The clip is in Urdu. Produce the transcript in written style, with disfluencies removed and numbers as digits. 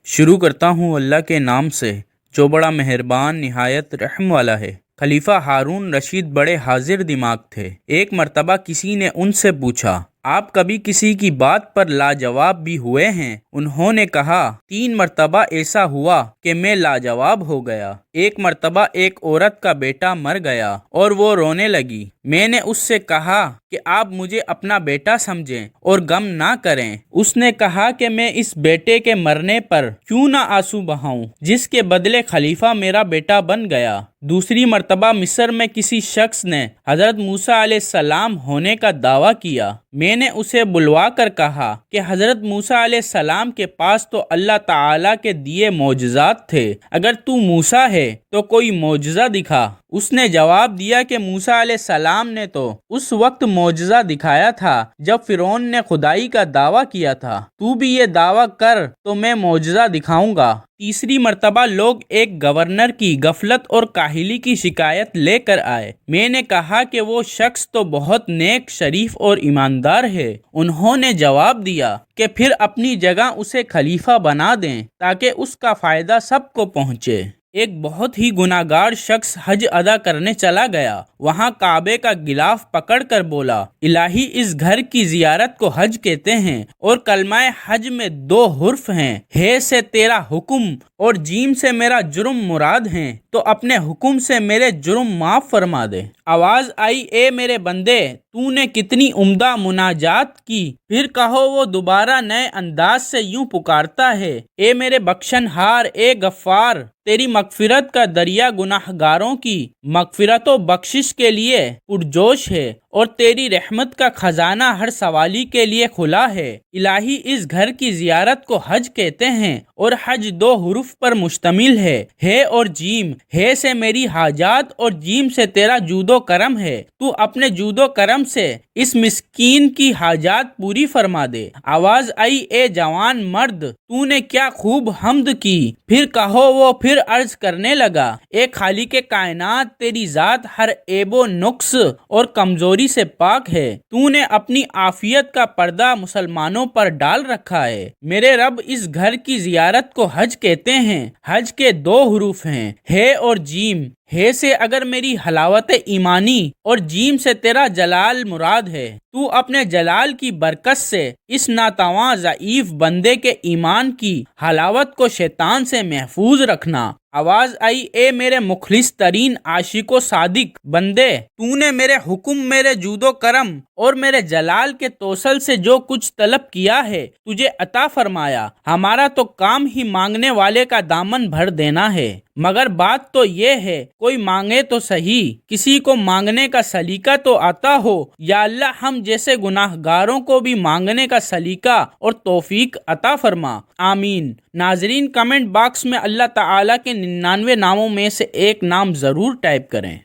شروع کرتا ہوں اللہ کے نام سے جو بڑا مہربان نہایت رحم والا ہے۔ خلیفہ ہارون رشید بڑے حاضر دماغ تھے۔ ایک مرتبہ کسی نے ان سے پوچھا، آپ کبھی کسی کی بات پر لاجواب بھی ہوئے ہیں؟ انہوں نے کہا، 3 مرتبہ ایسا ہوا کہ میں لاجواب ہو گیا۔ ایک مرتبہ ایک عورت کا بیٹا مر گیا اور وہ رونے لگی۔ میں نے اس سے کہا کہ آپ مجھے اپنا بیٹا سمجھیں اور غم نہ کریں۔ اس نے کہا کہ میں اس بیٹے کے مرنے پر کیوں نہ آنسو بہاؤں جس کے بدلے خلیفہ میرا بیٹا بن گیا۔ دوسری مرتبہ مصر میں کسی شخص نے حضرت موسیٰ علیہ السلام ہونے کا دعویٰ کیا۔ میں نے اسے بلوا کر کہا کہ حضرت موسیٰ علیہ السلام کے پاس تو اللہ تعالیٰ کے دیے معجزات تھے، اگر تو موسیٰ ہے تو کوئی معجزہ دکھا۔ اس نے جواب دیا کہ موسیٰ علیہ السلام نے تو اس وقت معجزہ دکھایا تھا جب فرعون نے خدائی کا دعویٰ کیا تھا، تو بھی یہ دعویٰ کر تو میں معجزہ دکھاؤں گا۔ تیسری مرتبہ لوگ ایک گورنر کی غفلت اور کاہلی کی شکایت لے کر آئے۔ میں نے کہا کہ وہ شخص تو بہت نیک، شریف اور ایماندار ہے۔ انہوں نے جواب دیا کہ پھر اپنی جگہ اسے خلیفہ بنا دیں تاکہ اس کا فائدہ سب کو پہنچے۔ ایک بہت ہی گناہگار شخص حج ادا کرنے چلا گیا۔ وہاں کعبے کا غلاف پکڑ کر بولا، الہی اس گھر کی زیارت کو حج کہتے ہیں اور کلمہ حج میں 2 حرف ہیں، ہے سے تیرا حکم اور جیم سے میرا جرم مراد ہیں، تو اپنے حکم سے میرے جرم معاف فرما دے۔ آواز آئی، اے میرے بندے، تو نے کتنی عمدہ مناجات کی۔ پھر کہو وہ دوبارہ نئے انداز سے یوں پکارتا ہے، اے میرے بخشن ہار، اے غفار، تیری مغفرت کا دریا گناہگاروں کی مغفرت و بخشش کے لیے پرجوش ہے اور تیری رحمت کا خزانہ ہر سوالی کے لیے کھلا ہے۔ الہی اس گھر کی زیارت کو حج کہتے ہیں اور حج 2 حروف پر مشتمل ہے اور جیم، ہے سے میری حاجات اور جیم سے تیرا جود و کرم ہے، تو اپنے جود و کرم سے اس مسکین کی حاجات پوری فرما دے۔ آواز آئی، اے جوان مرد، تو نے کیا خوب حمد کی۔ پھر کہو وہ پھر عرض کرنے لگا، اے خالق کائنات، تیری ذات ہر عیب و نقص اور کمزوری سے پاک ہے۔ تو نے اپنی عافیت کا پردہ مسلمانوں پر ڈال رکھا ہے۔ میرے رب، اس گھر کی زیارت کو حج کہتے ہیں۔ حج کے 2 حروف ہیں، ہے اور جیم۔ ہے سے اگر میری حلاوت ایمانی اور جیم سے تیرا جلال مراد ہے، تو اپنے جلال کی برکت سے اس ناتواں ضعیف بندے کے ایمان کی حلاوت کو شیطان سے محفوظ رکھنا۔ آواز آئی، اے میرے مخلص ترین عاشق و صادق بندے، تو نے میرے حکم، میرے جود و کرم اور میرے جلال کے توسل سے جو کچھ طلب کیا ہے تجھے عطا فرمایا۔ ہمارا تو کام ہی مانگنے والے کا دامن بھر دینا ہے، مگر بات تو یہ ہے کوئی مانگے تو صحیح، کسی کو مانگنے کا سلیقہ تو آتا ہو۔ یا اللہ، ہم جیسے گناہ گاروں کو بھی مانگنے کا سلیقہ اور توفیق عطا فرما، آمین۔ ناظرین، کمنٹ باکس میں اللہ تعالیٰ کے 99 ناموں میں سے ایک نام ضرور ٹائپ کریں۔